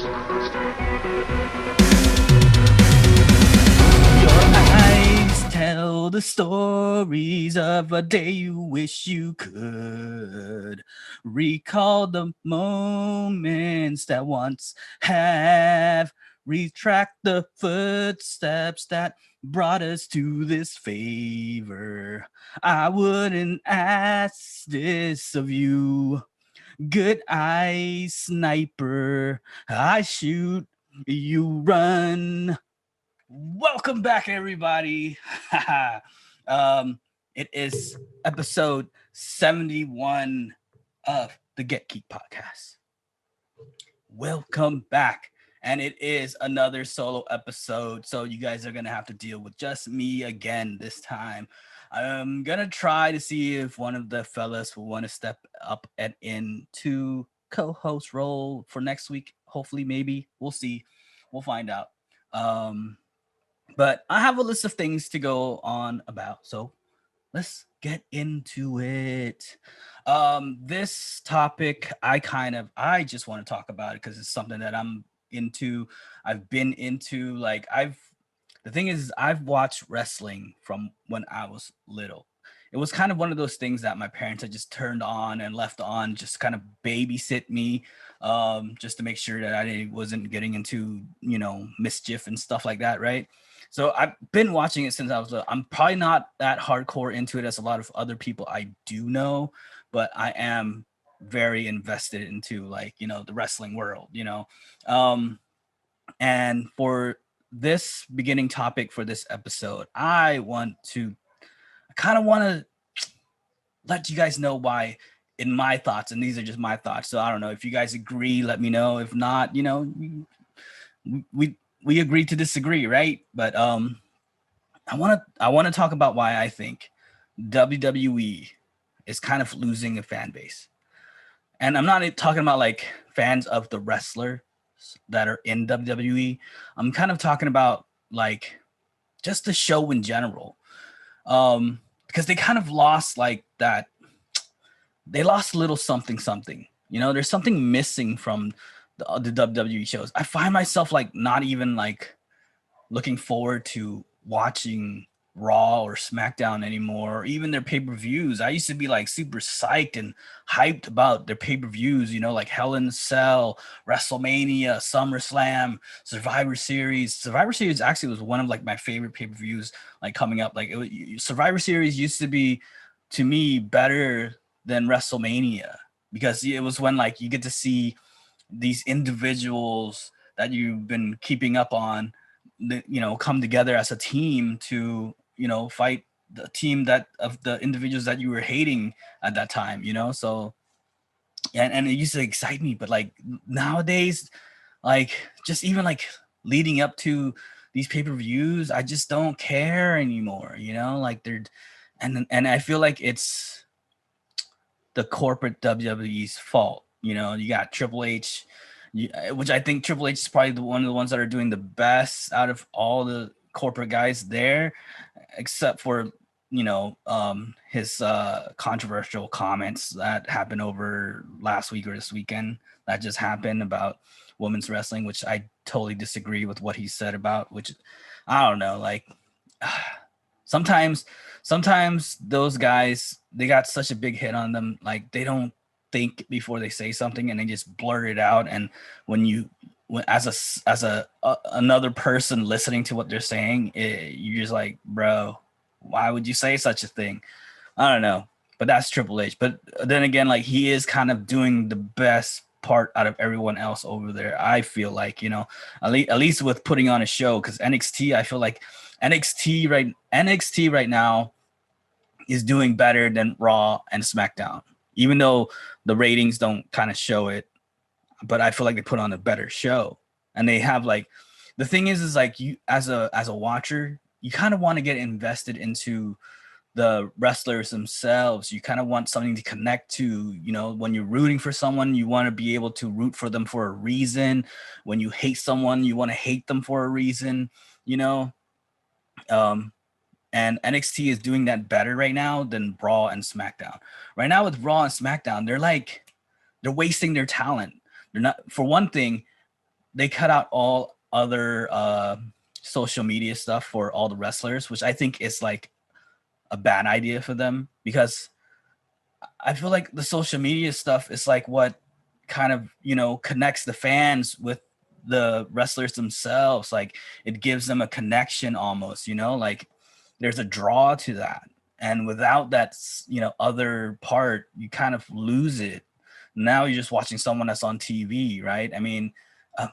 Eyes tell the stories of a day you wish you could. Recall the moments that once have. Retract the footsteps that brought us to this favor. I wouldn't ask this of you. Good eye sniper. I shoot, you run. Welcome back, everybody. um, it is episode 71 of the Get Geeked Podcast. Welcome back. And it is another solo episode. So you guys are going to have to deal with just me again this time. I'm going to try to see if one of the fellas will want to step up and into co-host role for next week. Hopefully, maybe. We'll see. We'll find out. But I have a list of things to go on about. So let's get into it. This topic, I just want to talk about it because it's something that I'm into. I've been into, the thing is, I've watched wrestling from when I was little. It was kind of one of those things that my parents had just turned on and left on, just kind of babysit me, just to make sure that I wasn't getting into, mischief and stuff like that, right? So I've been watching it since I was little. I'm probably not that hardcore into it as a lot of other people I do know, but I am very invested into the wrestling world, and for this beginning topic for this episode, I kind of want to let you guys know why in my thoughts, and these are just my thoughts. So I don't know if you guys agree, let me know. If not, we agree to disagree, right? But I want to talk about why I think WWE is kind of losing a fan base. And I'm not talking about like fans of the wrestler that are in WWE. I'm kind of talking about like just the show in general. Because they kind of lost like that. They lost a little something. There's something missing from the WWE shows. I find myself like not even like looking forward to watching Raw or SmackDown anymore, or even their pay-per-views. I used to be like super psyched and hyped about their pay-per-views, like Hell in a Cell, WrestleMania, SummerSlam, Survivor Series. Survivor Series actually was one of like my favorite pay-per-views like coming up. Like Survivor Series used to be to me better than WrestleMania because it was when like you get to see these individuals that you've been keeping up on, come together as a team to, fight the team that of the individuals that you were hating at that time, so and it used to excite me. But like nowadays, like just even like leading up to these pay-per-views, I just don't care anymore, like they're and I feel like it's the corporate WWE's fault. You got Triple H, which I think Triple H is probably one of the ones that are doing the best out of all the corporate guys there, except for his controversial comments that happened over last week or this weekend that just happened about women's wrestling, which I totally disagree with what he said about. Which I don't know, like sometimes those guys, they got such a big hit on them, like they don't think before they say something and they just blurt it out. And as another person listening to what they're saying, you're just like, bro, why would you say such a thing? I don't know, but that's Triple H. But then again, like he is kind of doing the best part out of everyone else over there. I feel like, at least with putting on a show, because NXT, I feel like NXT right now is doing better than Raw and SmackDown, even though the ratings don't kind of show it. But I feel like they put on a better show, and they have like, the thing is like you as a watcher, you kind of want to get invested into the wrestlers themselves. You kind of want something to connect to, when you're rooting for someone, you want to be able to root for them for a reason. When you hate someone, you want to hate them for a reason, and NXT is doing that better right now than Raw and SmackDown. Right now with Raw and SmackDown, they're wasting their talent. They're not, for one thing, they cut out all other social media stuff for all the wrestlers, which I think is like a bad idea for them, because I feel like the social media stuff is like what kind of, connects the fans with the wrestlers themselves. Like it gives them a connection almost, like there's a draw to that. And without that, other part, you kind of lose it. Now you're just watching someone that's on TV, right? I mean,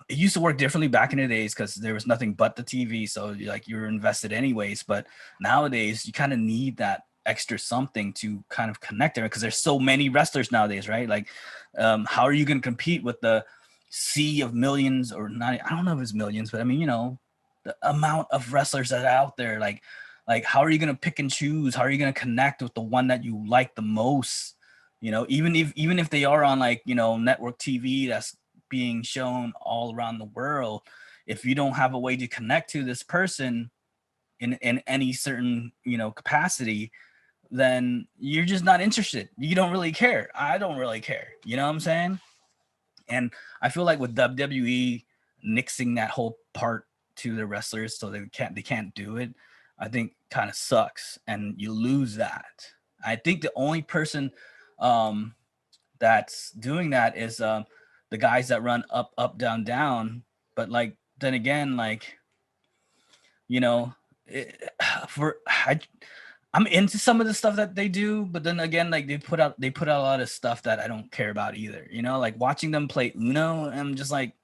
it used to work differently back in the days because there was nothing but the TV. So like you were invested anyways. But nowadays you kind of need that extra something to kind of connect there, because there's so many wrestlers nowadays, right? Like, how are you going to compete with the sea of millions, or not? I don't know if it's millions, but I mean, the amount of wrestlers that are out there. Like how are you going to pick and choose? How are you going to connect with the one that you like the most? Even if they are on like, network TV that's being shown all around the world, if you don't have a way to connect to this person in any certain, capacity, then you're just not interested. You don't really care. I don't really care. You know what I'm saying? And I feel like with WWE nixing that whole part to the wrestlers so they can't do it, I think kind of sucks, and you lose that. I think the only person that's doing that is the guys that run up, up, down, down. But like then again, like, it, for I'm into some of the stuff that they do, but then again, like they put out a lot of stuff that I don't care about either. Like watching them play Uno, I'm just like,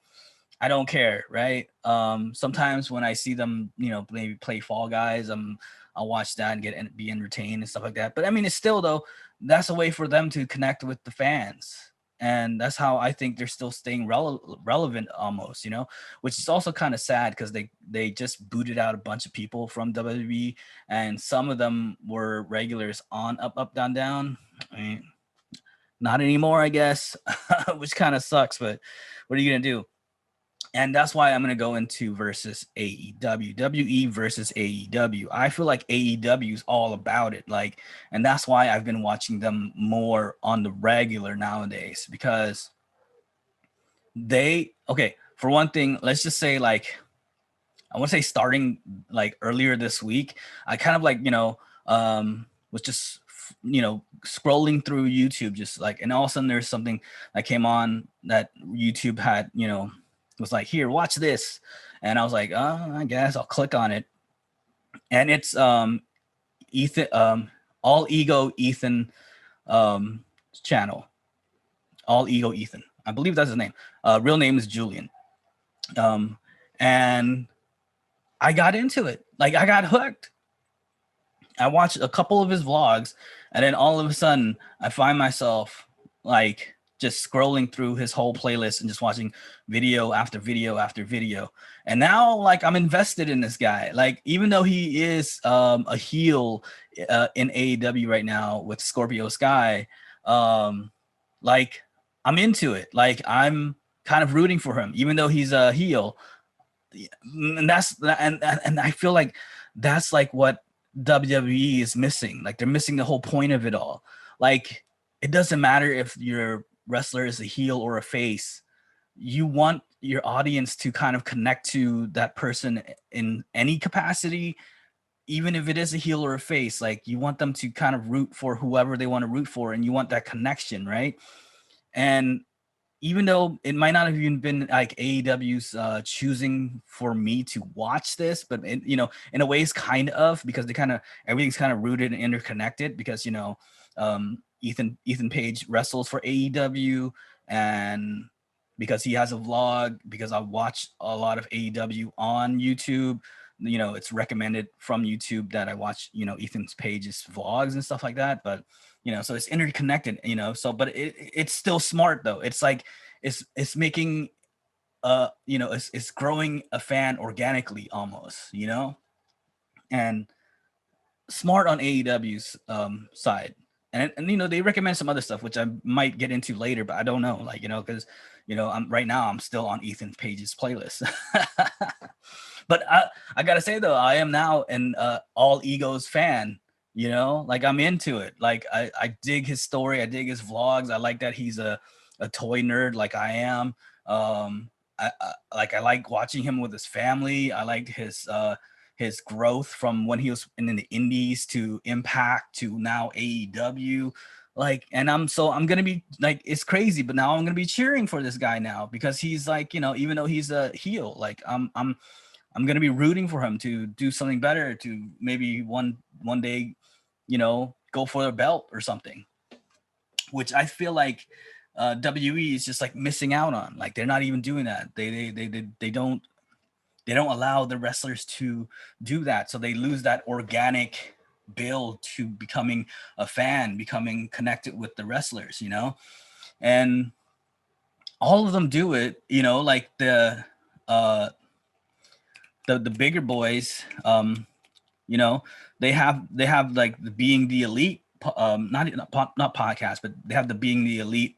I don't care, right? Sometimes when I see them, maybe play Fall Guys, I'll watch that and be entertained and stuff like that. But I mean, it's still though, that's a way for them to connect with the fans. And that's how I think they're still staying relevant almost, which is also kind of sad because they just booted out a bunch of people from WWE, and some of them were regulars on Up, Up, Down, Down. I mean, not anymore, I guess, which kind of sucks, but what are you going to do? And that's why I'm going to go into versus AEW, WE versus AEW. I feel like AEW is all about it. Like, and that's why I've been watching them more on the regular nowadays, because for one thing, let's just say like, I want to say starting like earlier this week, I kind of like, was just, scrolling through YouTube, just like, and all of a sudden there's something that came on that YouTube had, was like, here, watch this. And I was like, I guess I'll click on it. And it's Ethan, All Ego Ethan channel. All Ego Ethan. I believe that's his name. Real name is Julian. And I got into it. Like I got hooked. I watched a couple of his vlogs, and then all of a sudden I find myself like just scrolling through his whole playlist and just watching video after video after video. And now like I'm invested in this guy. Like even though he is a heel in AEW right now with Scorpio Sky, like I'm into it. Like I'm kind of rooting for him, even though he's a heel. And and I feel like that's like what WWE is missing. Like they're missing the whole point of it all. Like it doesn't matter if your wrestler is a heel or a face. You want your audience to kind of connect to that person in any capacity, even if it is a heel or a face. Like you want them to kind of root for whoever they want to root for, and you want that connection, right? And even though it might not have even been like AEW's choosing for me to watch this, but in a way it's kind of, because everything's kind of rooted and interconnected, because Ethan Page wrestles for AEW, and because he has a vlog, because I watch a lot of AEW on YouTube, it's recommended from YouTube that I watch, Ethan Page's vlogs and stuff like that. But, so it's interconnected, but it's still smart though. It's like, it's making, it's growing a fan organically almost, and smart on AEW's side. And they recommend some other stuff, which I might get into later, but I don't know, like, because, I'm still on Ethan Page's playlist. But I gotta say though, I am now an All Egos fan, like I'm into it. Like I dig his story. I dig his vlogs. I like that he's a toy nerd like I am. I like watching him with his family. I liked his growth from when he was in the indies to Impact to now AEW. Like, and I'm gonna be like, it's crazy, but now I'm gonna be cheering for this guy now because he's like, you know, even though he's a heel, like I'm gonna be rooting for him to do something better, to maybe one day, you know, go for a belt or something, which I feel like WWE is just like missing out on. Like they're not even doing that. They don't allow the wrestlers to do that, so they lose that organic build to becoming a fan, becoming connected with the wrestlers, you know. And all of them do it, you know, like uh the bigger boys, you know, they have like the Being the Elite, not podcast, but they have the Being the Elite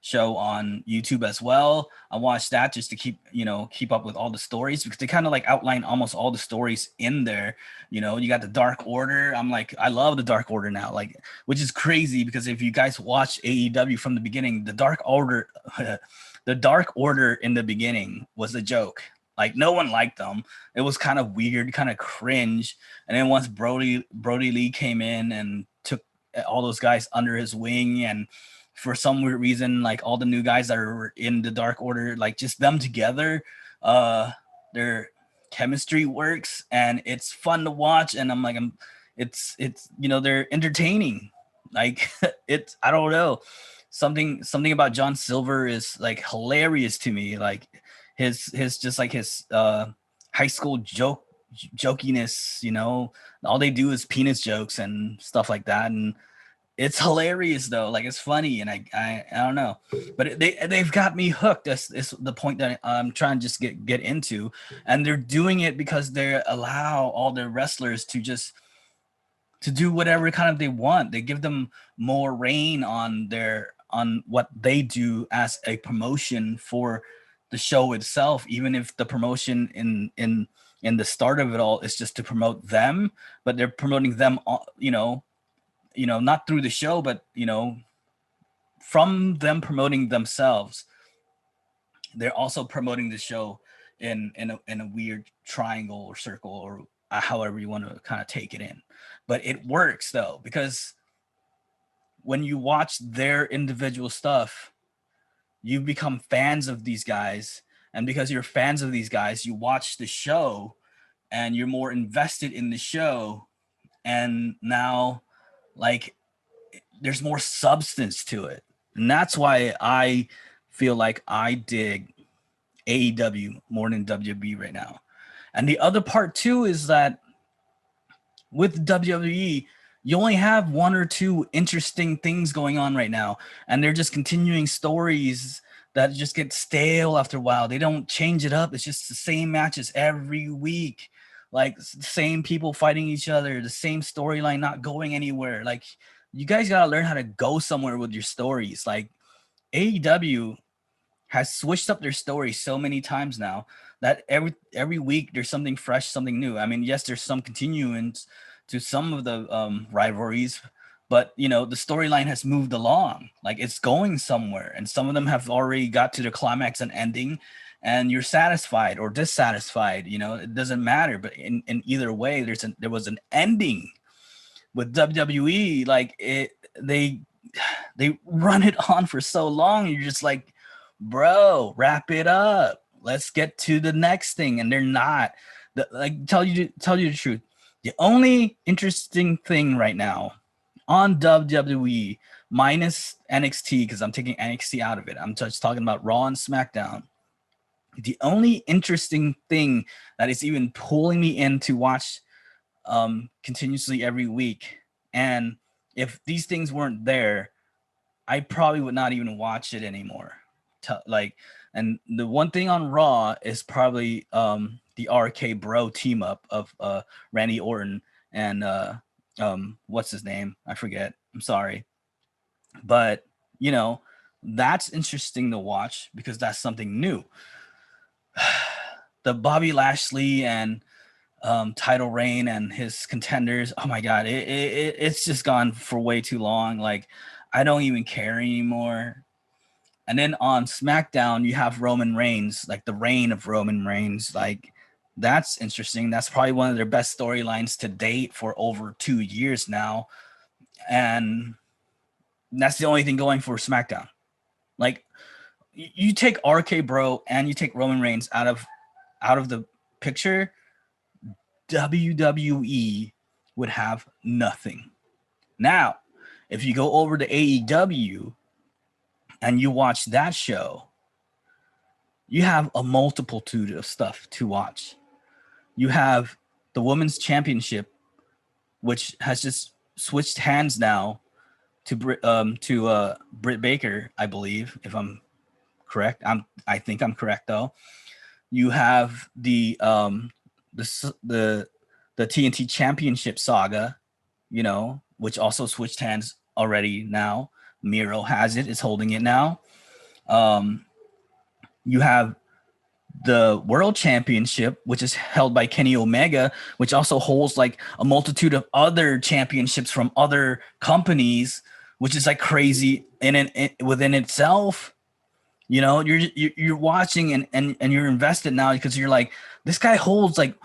show on YouTube as well. I watched that just to keep up with all the stories, because they kind of like outline almost all the stories in there. You know, you got the Dark Order. I'm like, I love the Dark Order now, like, which is crazy because if you guys watch AEW from the beginning, the Dark Order, the Dark Order in the beginning was a joke. Like no one liked them. It was kind of weird, kind of cringe. And then once Brody Lee came in and took all those guys under his wing, and for some weird reason, like all the new guys that are in the Dark Order, like just them together, their chemistry works and it's fun to watch. And I'm like, it's you know, they're entertaining. Like it's, I don't know, something about John Silver is like hilarious to me. Like his just like his high school jokiness, you know, all they do is penis jokes and stuff like that, and it's hilarious though. Like it's funny, and I don't know, but they've got me hooked. That's the point that I'm trying to just get into, and they're doing it because they allow all their wrestlers to just to do whatever kind of they want. They give them more reign on what they do as a promotion for the show itself, even if the promotion in the start of it all is just to promote them, but they're promoting them, you know, not through the show, but you know, from them promoting themselves, they're also promoting the show in a weird triangle or circle, or however you want to kind of take it in. But it works though, because when you watch their individual stuff, you become fans of these guys, and because you're fans of these guys, you watch the show and you're more invested in the show, and now like there's more substance to it. And that's why I feel like I dig AEW more than WWE right now. And the other part too is that with WWE, you only have one or two interesting things going on right now, and they're just continuing stories that just get stale after a while. They don't change it up. It's just the same matches every week, like the same people fighting each other, the same storyline not going anywhere. Like you guys gotta learn how to go somewhere with your stories. Like AEW has switched up their story so many times now that every week there's something fresh, something new. I mean, yes, there's some continuance to some of the rivalries, but you know, the storyline has moved along, like it's going somewhere, and some of them have already got to the climax and ending, and you're satisfied or dissatisfied. You know, it doesn't matter. But in either way, there was an ending. With WWE, like they run it on for so long. You're just like, bro, wrap it up. Let's get to the next thing. And they're not. Like tell you the truth. The only interesting thing right now on WWE, minus NXT, because I'm taking NXT out of it, I'm just talking about Raw and SmackDown. The only interesting thing that is even pulling me in to watch continuously every week, and if these things weren't there, I probably would not even watch it anymore. Like, and the one thing on Raw is probably the RK Bro team up of Randy Orton and what's his name? I forget. I'm sorry. But, you know, that's interesting to watch because that's something new. The Bobby Lashley and title reign and his contenders, oh my God, it's just gone for way too long. Like, I don't even care anymore. And then on SmackDown, you have Roman Reigns, like the reign of Roman Reigns. Like, that's interesting. That's probably one of their best storylines to date for over 2 years now. And that's the only thing going for SmackDown. Like, you take RK Bro and you take Roman Reigns out of the picture, WWE would have nothing. Now, if you go over to AEW and you watch that show, you have a multitude of stuff to watch. You have the Women's Championship, which has just switched hands now to Britt Baker, I believe, if I'm correct. I think I'm correct though. You have the TNT Championship saga, which also switched hands already now. Miro has it, is holding it now. You have the World Championship, which is held by Kenny Omega, which also holds like a multitude of other championships from other companies, which is like crazy within itself. You're watching and you're invested now because you're like, this guy holds like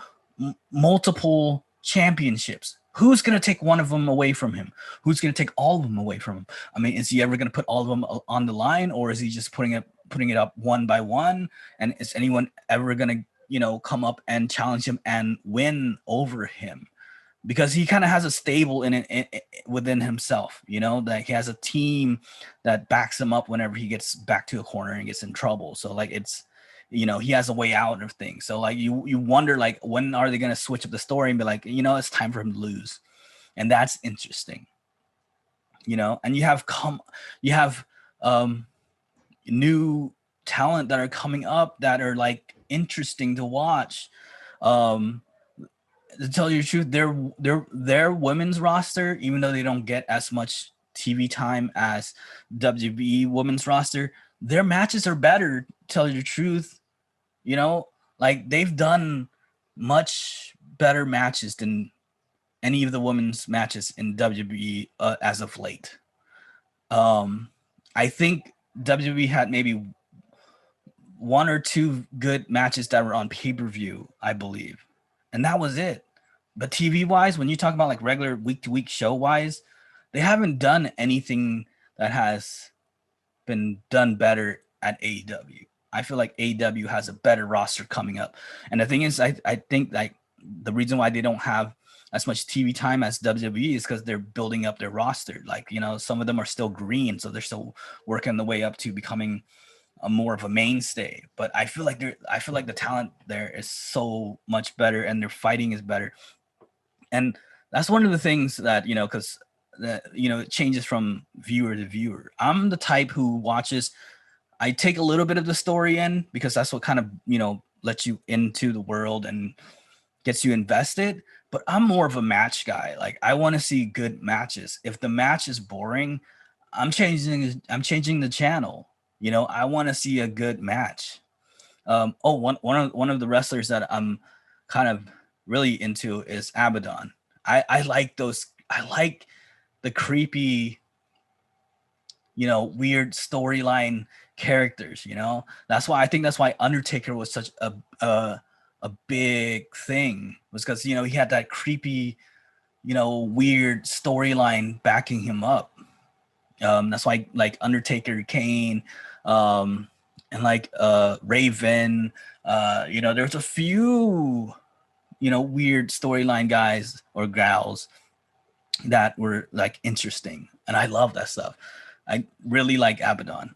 multiple championships. Who's going to take one of them away from him? Who's going to take all of them away from him? I mean, is he ever going to put all of them on the line, or is he just putting it up one by one? And is anyone ever going to, come up and challenge him and win over him? Because he kind of has a stable within himself, that he has a team that backs him up whenever he gets back to a corner and gets in trouble. So like it's, he has a way out of things. So like you wonder, like, when are they going to switch up the story and be like, it's time for him to lose. And that's interesting, and you have new talent that are coming up that are like interesting to watch. To tell you the truth, their women's roster, even though they don't get as much TV time as WWE women's roster, their matches are better. To tell you the truth, like they've done much better matches than any of the women's matches in WWE as of late. I think WWE had maybe one or two good matches that were on pay-per-view, I believe. And that was it. But TV-wise, when you talk about like regular week-to-week show-wise, they haven't done anything that has been done better at AEW. I feel like AEW has a better roster coming up. And the thing is, I think like the reason why they don't have as much TV time as WWE is because they're building up their roster. Like, some of them are still green, so they're still working the way up to becoming more of a mainstay. But I feel like the talent there is so much better and their fighting is better. And that's one of the things that, because it changes from viewer to viewer. I'm the type who watches, I take a little bit of the story in because that's what kind of, lets you into the world and gets you invested. But I'm more of a match guy. Like, I want to see good matches. If the match is boring, I'm changing the channel. I want to see a good match. One of the wrestlers that I'm kind of really into is Abaddon. I like the creepy, weird storyline characters. That's why Undertaker was such a big thing, was because he had that creepy, weird storyline backing him up. That's why like Undertaker, Kane, and like Raven, there's a few weird storyline guys or gals that were like interesting, and I love that stuff. I really like Abaddon.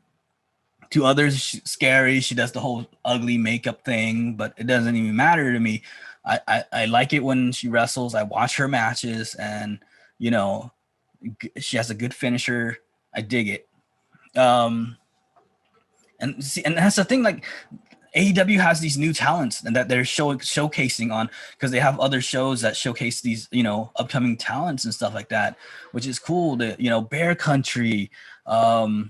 To others, she's scary. She does the whole ugly makeup thing, but it doesn't even matter to me. I like it when she wrestles. I watch her matches, and she has a good finisher. I dig it. And that's the thing. Like, AEW has these new talents and that they're showcasing on, because they have other shows that showcase these upcoming talents and stuff like that, which is cool. Bear Country. I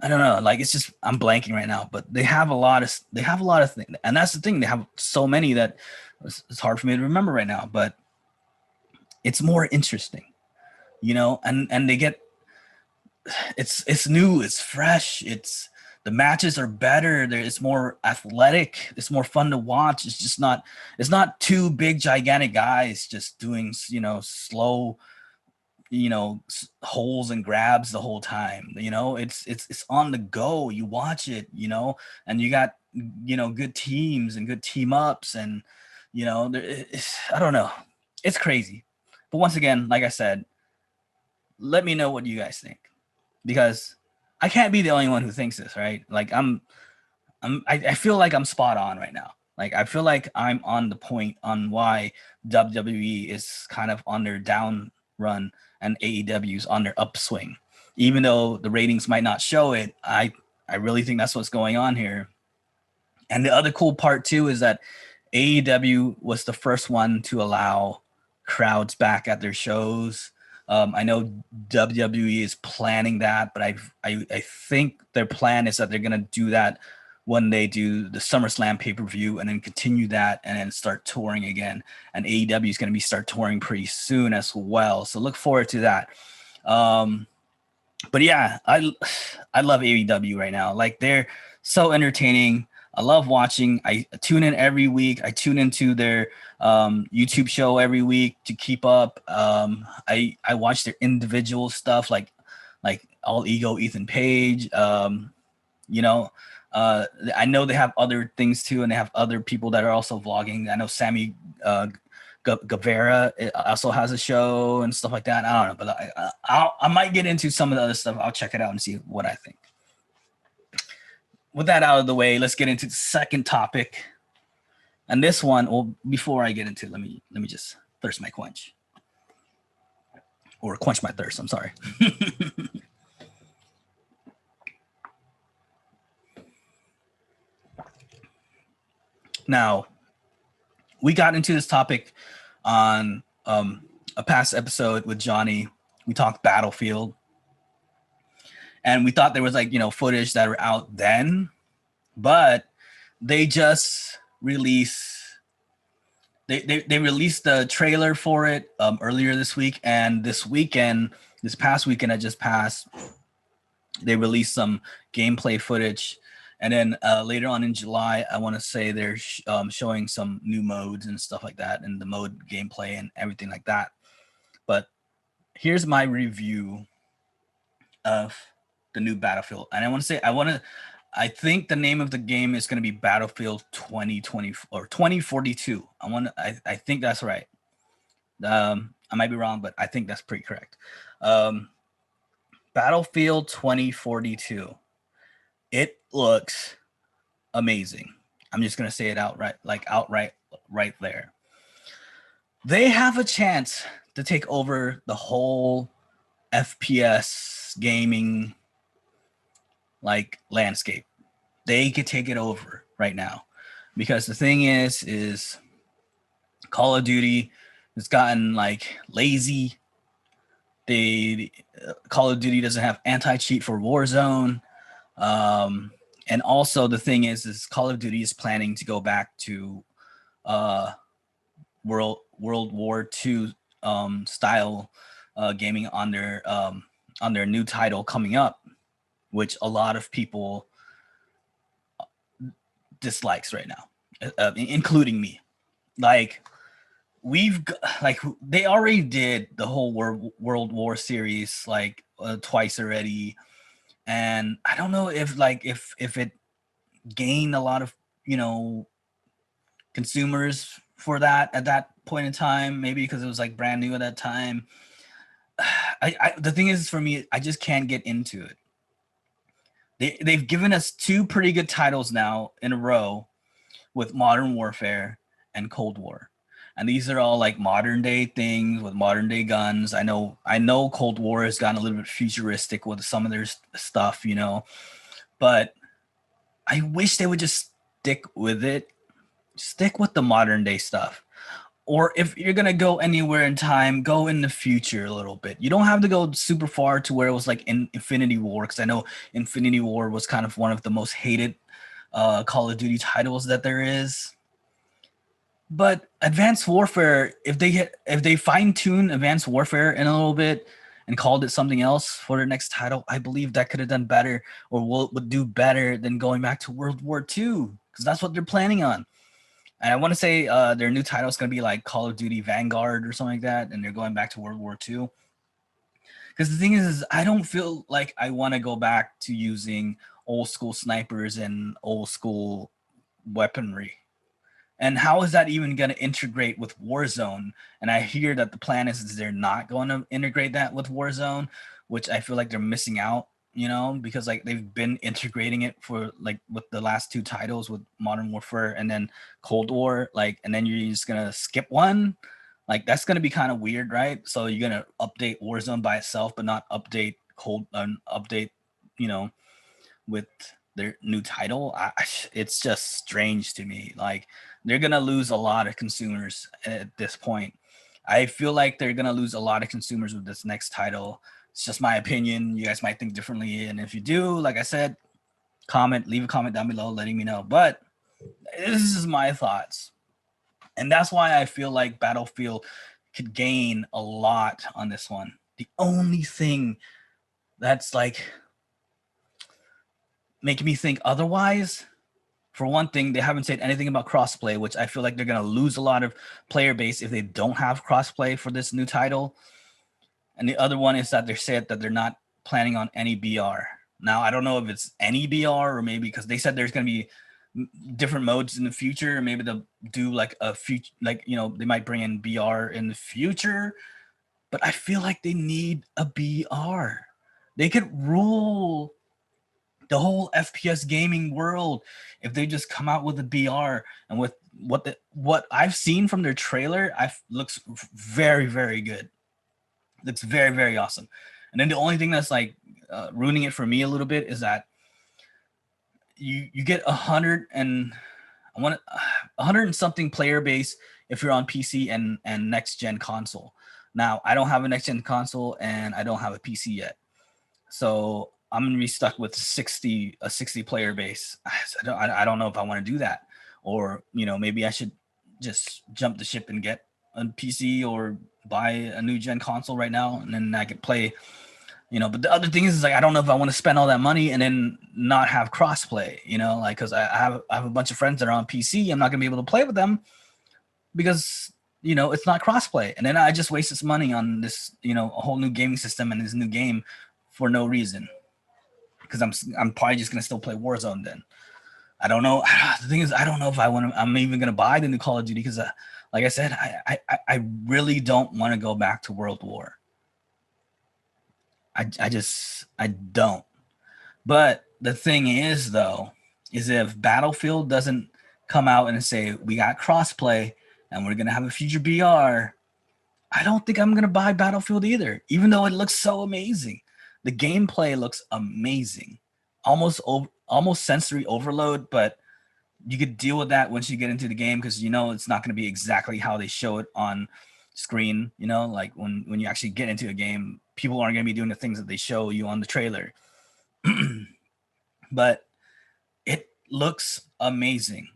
don't know. Like, it's just, I'm blanking right now, but they have a lot of things. And that's the thing. They have so many that it's hard for me to remember right now, but it's more interesting, and they get it's new, it's fresh, it's the matches are better. It's more athletic. It's more fun to watch. It's not two big gigantic guys just doing slow holes and grabs the whole time. It's on the go. You watch it, and you got good teams and good team ups, and I don't know, it's crazy. But once again, like I said, let me know what you guys think, because I can't be the only one who thinks this, right? Like I feel like I'm spot on right now. Like I feel like I'm on the point on why WWE is kind of on their down run and AEW's on their upswing. Even though the ratings might not show it, I really think that's what's going on here. And the other cool part too is that AEW was the first one to allow crowds back at their shows. I know WWE is planning that, but I think their plan is that they're gonna do that when they do the SummerSlam pay-per-view, and then continue that and then start touring again. And AEW is gonna start touring pretty soon as well, so look forward to that. But yeah, I love AEW right now. Like they're so entertaining. I love watching. I tune in every week. I tune into their YouTube show every week to keep up. I watch their individual stuff, like All Ego, Ethan Page. I know they have other things too, and they have other people that are also vlogging. I know Sammy Guevara also has a show and stuff like that. I don't know, but I might get into some of the other stuff. I'll check it out and see what I think. With that out of the way, let's get into the second topic. And this one, well, before I get into it, let me just thirst my quench. Or quench my thirst, I'm sorry. Now, we got into this topic on a past episode with Johnny. We talked Battlefield. And we thought there was footage that were out then, but they just released they released the trailer for it earlier this week, and this past weekend that just passed, they released some gameplay footage, and then later on in July, I want to say they're showing some new modes and stuff like that, and the mode gameplay and everything like that. But here's my review of the new Battlefield. And I think the name of the game is going to be Battlefield 2020 or 2042. I think that's right. I might be wrong, but I think that's pretty correct. Battlefield 2042. It looks amazing. I'm just going to say it outright right there. They have a chance to take over the whole FPS gaming landscape. They could take it over right now, because the thing is Call of Duty has gotten lazy. Call of Duty doesn't have anti-cheat for Warzone, and also the thing is Call of Duty is planning to go back to World War II style gaming on their new title coming up, which a lot of people dislikes right now, including me. They already did the whole World War series twice already, and I don't know if it gained a lot of consumers for that at that point in time, maybe because it was brand new at that time. The thing is, for me, I just can't get into it. They've given us two pretty good titles now in a row with Modern Warfare and Cold War. And these are all modern day things with modern day guns. I know Cold War has gotten a little bit futuristic with some of their stuff, but I wish they would just stick with it. Stick with the modern day stuff. Or if you're going to go anywhere in time, go in the future a little bit. You don't have to go super far to where it was in Infinity War, because I know Infinity War was kind of one of the most hated Call of Duty titles that there is. But Advanced Warfare, if they fine-tune Advanced Warfare in a little bit and called it something else for their next title, I believe that could have done better, or would do better than going back to World War II, because that's what they're planning on. And I want to say their new title is going to be like Call of Duty Vanguard or something like that, and they're going back to World War II. Because the thing is I don't feel like I want to go back to using old school snipers and old school weaponry. And how is that even going to integrate with Warzone? And I hear that the plan is they're not going to integrate that with Warzone, which I feel like they're missing out, because like they've been integrating it for like with the last two titles with Modern Warfare and then Cold War, like, and then you're just going to skip one. Like that's going to be kind of weird, right? So you're going to update Warzone by itself, but not update update, with their new title. It's just strange to me. Like they're gonna lose a lot of consumers at this point. I feel like they're gonna lose a lot of consumers with this next title. It's just my opinion. You guys might think differently, and if you do, like I said, leave a comment down below letting me know. But this is my thoughts, and that's why I feel like Battlefield could gain a lot on this one. The only thing that's like making me think otherwise, for one thing, they haven't said anything about crossplay, which I feel like they're going to lose a lot of player base if they don't have crossplay for this new title. And the other one is that they said that they're not planning on any BR. Now, I don't know if it's any BR or maybe because they said there's going to be different modes in the future. Maybe they'll do like a future, like, they might bring in BR in the future. But I feel like they need a BR. They could rule the whole FPS gaming world if they just come out with a BR. And with what I've seen from their trailer, looks very, very good. Looks very, very awesome. And then the only thing that's like ruining it for me a little bit is that you get 100 and 100 and something player base if you're on PC and next gen console. Now I don't have a next gen console and I don't have a PC yet, so I'm gonna be stuck with a 60 player base. I don't know if I want to do that, or maybe I should just jump the ship and get a PC or buy a new gen console right now, and then I could play. But the other thing is like I don't know if I want to spend all that money and then not have crossplay. Like because I have a bunch of friends that are on PC. I'm not gonna be able to play with them because it's not crossplay, and then I just wasted some money on this a whole new gaming system and this new game for no reason. Because I'm probably just gonna still play Warzone then. I don't know. The thing is, I don't know if I'm even gonna buy the new Call of Duty because, like I said, I really don't want to go back to World War. I don't. But the thing is, though, is if Battlefield doesn't come out and say we got crossplay and we're gonna have a future BR, I don't think I'm gonna buy Battlefield either, even though it looks so amazing. The gameplay looks amazing, almost sensory overload, but you could deal with that once you get into the game because it's not going to be exactly how they show it on screen. Like when you actually get into a game, people aren't going to be doing the things that they show you on the trailer. But it looks amazing.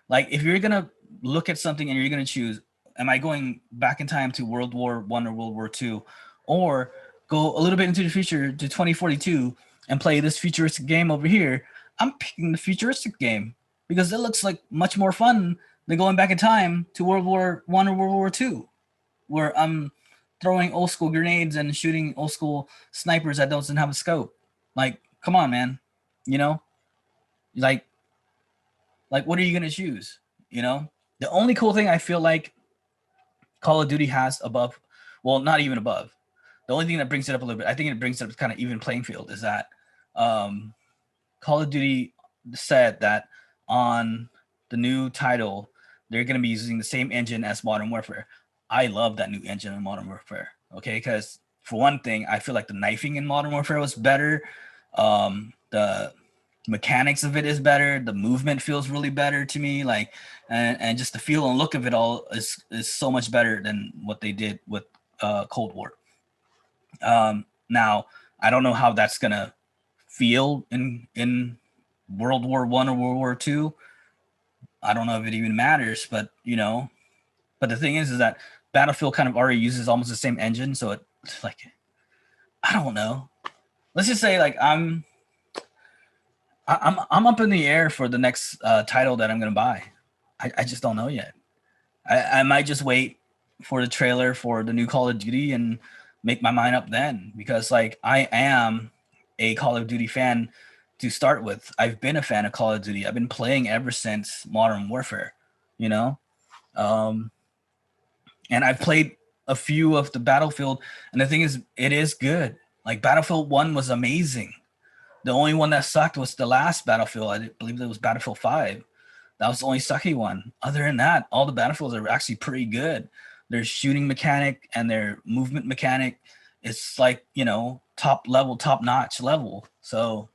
Like if you're going to look at something and you're going to choose, am I going back in time to World War I or World War II, or go a little bit into the future to 2042 and play this futuristic game over here? I'm picking the futuristic game because it looks like much more fun than going back in time to World War I or World War II, where I'm throwing old school grenades and shooting old school snipers that doesn't have a scope. Like, come on, man. Like what are you gonna choose? The only cool thing I feel like Call of Duty has above, well, not even above. The only thing that brings it up a little bit, I think it brings it up kind of even playing field, is that Call of Duty said that on the new title, they're going to be using the same engine as Modern Warfare. I love that new engine in Modern Warfare, okay? Because for one thing, I feel like the knifing in Modern Warfare was better. The mechanics of it is better. The movement feels really better to me. Like, and just the feel and look of it all is so much better than what they did with Cold War. Now I don't know how that's gonna feel in World War I or World War II. I don't know if it even matters, but but the thing is that Battlefield kind of already uses almost the same engine, so it's like I don't know. Let's just say like I'm up in the air for the next title that I'm gonna buy. I just don't know yet. I might just wait for the trailer for the new Call of Duty and make my mind up then, because like I am a Call of Duty fan to start with. I've been a fan of Call of Duty. I've been playing ever since Modern Warfare, you know? Um, and I've played a few of the Battlefield, and the thing is, it is good. Like Battlefield 1 was amazing. The only one that sucked was the last Battlefield. I believe it was Battlefield 5. That was the only sucky one. Other than that, all the Battlefields are actually pretty good. Their shooting mechanic and their movement mechanic, it's like, top level, top notch level. So,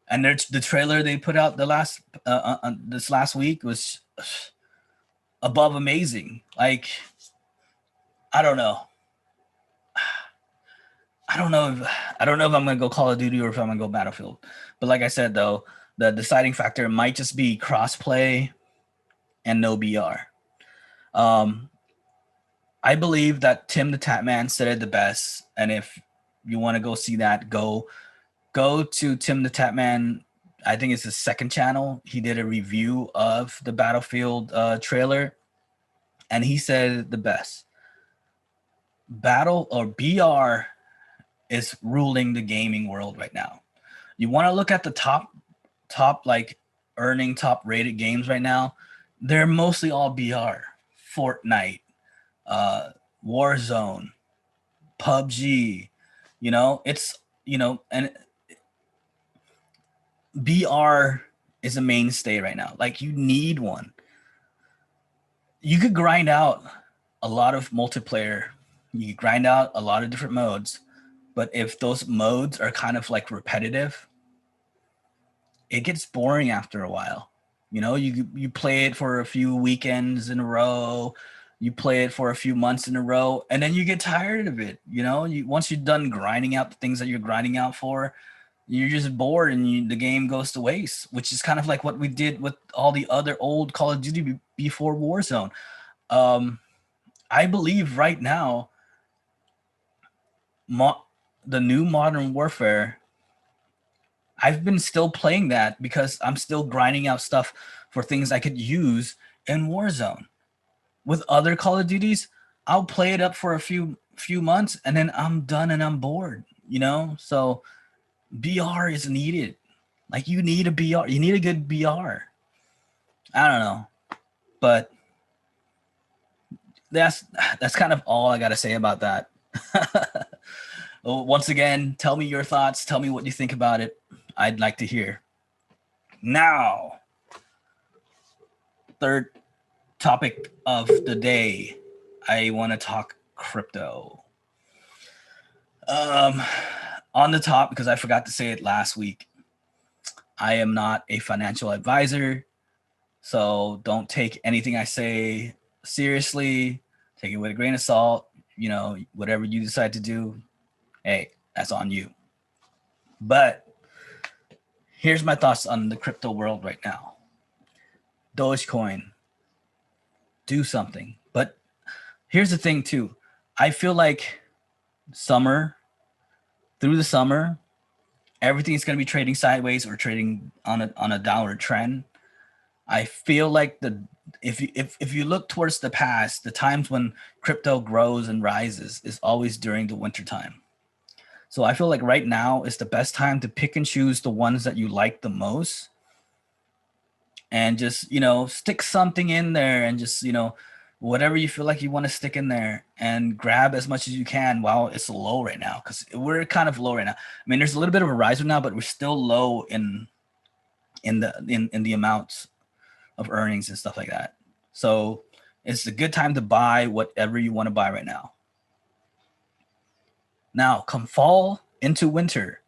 and there's the trailer they put out this last week was above amazing. Like, I don't know. I don't know if I'm gonna go Call of Duty or if I'm gonna go Battlefield. But like I said, though, the deciding factor might just be crossplay and no BR. I believe that Tim the Tatman said it the best, and if you want to go see that, go to Tim the Tatman. I think it's his second channel. He did a review of the Battlefield trailer, and he said the best. Battle or BR is ruling the gaming world right now. You want to look at the top like earning top rated games right now, they're mostly all BR. Fortnite, Warzone, PUBG, it's and BR is a mainstay right now. Like, you need one. You could grind out a lot of multiplayer, you could grind out a lot of different modes, but if those modes are kind of like repetitive, it gets boring after a while. You play it for a few weekends in a row, you play it for a few months in a row, and then you get tired of it. Once you're done grinding out the things that you're grinding out for, you're just bored, and the game goes to waste, which is kind of like what we did with all the other old Call of Duty before Warzone. I believe right now, the new Modern Warfare, I've been still playing that because I'm still grinding out stuff for things I could use in Warzone. With other Call of Duties, I'll play it up for a few months and then I'm done and I'm bored, So BR is needed. Like, you need a BR. You need a good BR. I don't know. But that's kind of all I got to say about that. Once again, tell me your thoughts. Tell me what you think about it. I'd like to hear. Now, third topic of the day, I want to talk crypto. On the top, because I forgot to say it last week, I am not a financial advisor, so don't take anything I say seriously. Take it with a grain of salt. Whatever you decide to do, hey, that's on you. But here's my thoughts on the crypto world right now. Dogecoin, do something. But here's the thing too. I feel like through the summer, everything's going to be trading sideways or trading on a downward trend. I feel like if you look towards the past, the times when crypto grows and rises is always during the winter time. So I feel like right now is the best time to pick and choose the ones that you like the most, and just, stick something in there, and just, whatever you feel like you want to stick in there, and grab as much as you can while it's low right now, because we're kind of low right now. I mean, there's a little bit of a rise now, but we're still low in the amounts of earnings and stuff like that. So it's a good time to buy whatever you want to buy right now. Now, come fall into winter,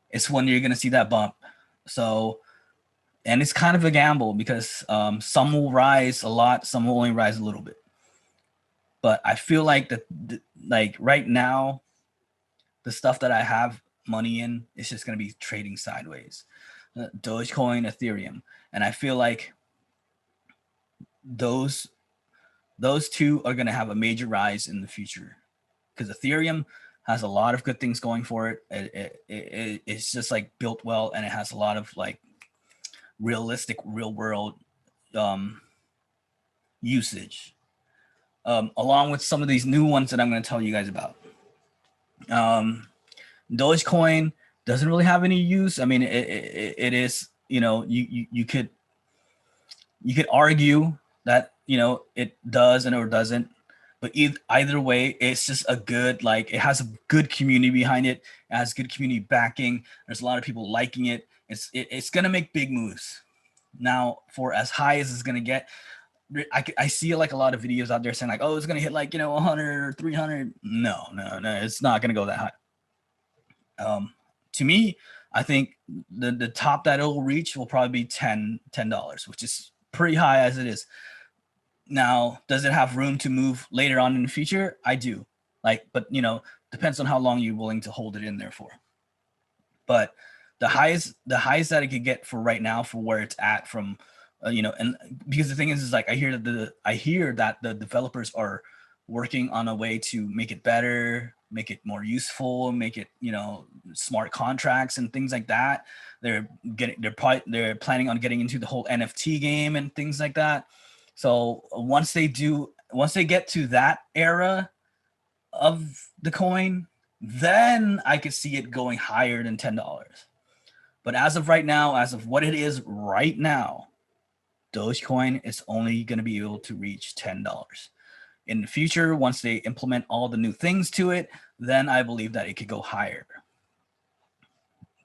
it's when you're going to see that bump. So, and it's kind of a gamble, because some will rise a lot, some will only rise a little bit. But I feel like like right now, the stuff that I have money in is just going to be trading sideways. Dogecoin, Ethereum. And I feel like those two are going to have a major rise in the future, because Ethereum has a lot of good things going for it. It's just like built well, and it has a lot of like realistic, real world usage, along with some of these new ones that I'm going to tell you guys about. Dogecoin doesn't really have any use. I mean, it is, you could argue that, it does and or doesn't, but either way, it's just a good, like, it has a good community behind it. It has good community backing. There's a lot of people liking it. It's going to make big moves. Now, for as high as it's going to get, I see like a lot of videos out there saying like, oh, it's going to hit like, 100 or 300. No, it's not going to go that high. To me, I think the top that it'll reach will probably be $10, which is pretty high as it is. Now, does it have room to move later on in the future? I do. But depends on how long you're willing to hold it in there for. But the highest that it could get for right now, for where it's at, from and because the thing is like I hear that the developers are working on a way to make it better, make it more useful, make it smart contracts and things like that. They're planning on getting into the whole NFT game and things like that. So once they get to that era of the coin, then I could see it going higher than $10. But as of right now, as of what it is right now, Dogecoin is only going to be able to reach $10. In the future, once they implement all the new things to it, then I believe that it could go higher.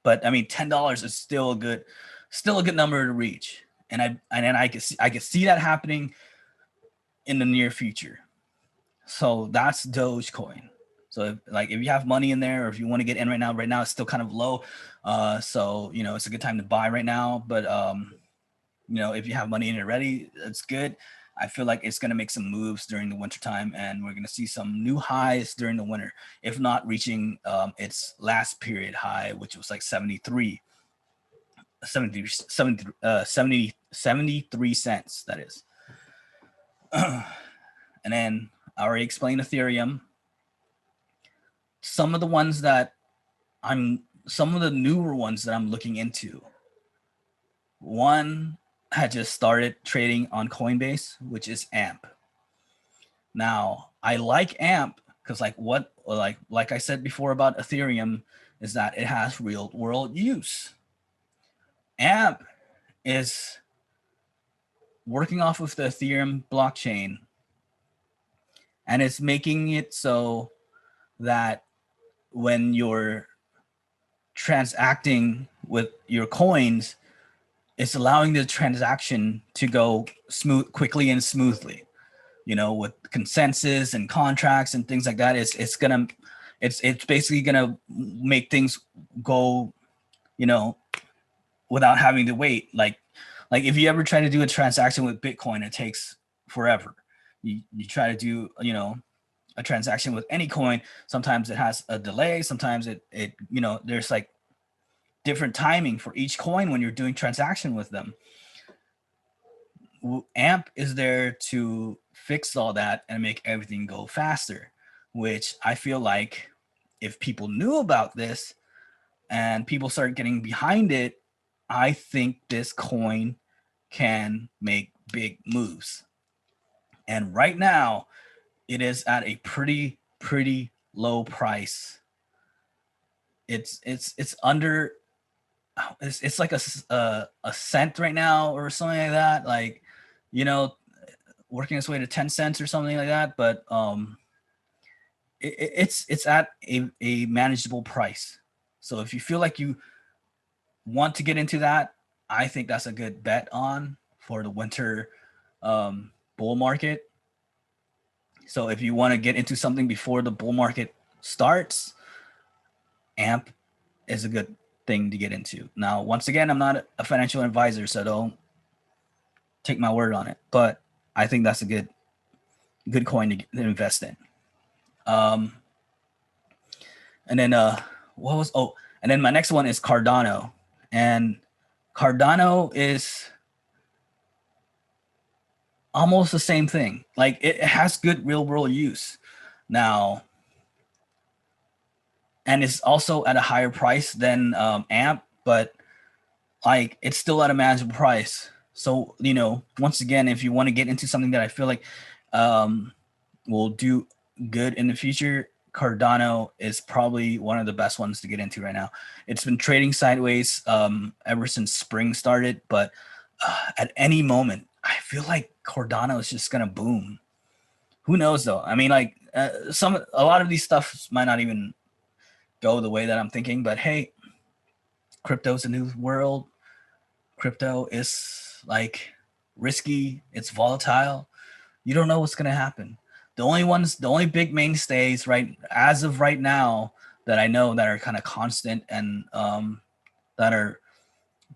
But I mean, $10 is still a good number to reach. And I could see that happening in the near future. So that's Dogecoin. So if you have money in there, or if you want to get in right now it's still kind of low. So it's a good time to buy right now. But if you have money in it already, it's good. I feel like it's going to make some moves during the winter time, and we're going to see some new highs during the winter, if not reaching its last period high, which was like 73 cents, that is. And then I already explained Ethereum. Some of the newer ones that I'm looking into. One had just started trading on COINBASE, which is AMP. Now, I like AMP because like I said before about Ethereum, is that it has real world use. AMP is working off of the Ethereum blockchain, and it's making it so that when you're transacting with your coins, it's allowing the transaction to go quickly and smoothly, with consensus and contracts and things like that. It's basically gonna make things go, without having to wait. Like if you ever try to do a transaction with Bitcoin, it takes forever. You try to do, a transaction with any coin, sometimes it has a delay, sometimes it there's like different timing for each coin when you're doing transaction with them. AMP is there to fix all that and make everything go faster, which I feel like if people knew about this and people start getting behind it, I think this coin can make big moves. And right now, it is at a pretty low price. It's under, it's like a cent right now or something like that. Like, working its way to 10 cents or something like that. But it's at a manageable price. So if you feel like you want to get into that, I think that's a good bet on for the winter bull market. So if you want to get into something before the bull market starts, AMP is a good thing to get into. Now, once again, I'm not a financial advisor, so don't take my word on it. But I think that's a good coin to invest in. And then and then my next one is Cardano. And Cardano is almost the same thing. Like, it has good real world use. Now, and it's also at a higher price than AMP, but like it's still at a manageable price. So, you know, once again, if you want to get into something that I feel like will do good in the future, Cardano is probably one of the best ones to get into right now. It's been trading sideways ever since spring started, but at any moment, I feel like Cardano is just gonna boom. Who knows though? I mean, like a lot of these stuff might not even go the way that I'm thinking, but hey, crypto's a new world. Crypto is like risky. It's volatile. You don't know what's gonna happen. The only big mainstays right as of right now that I know that are kind of constant and that are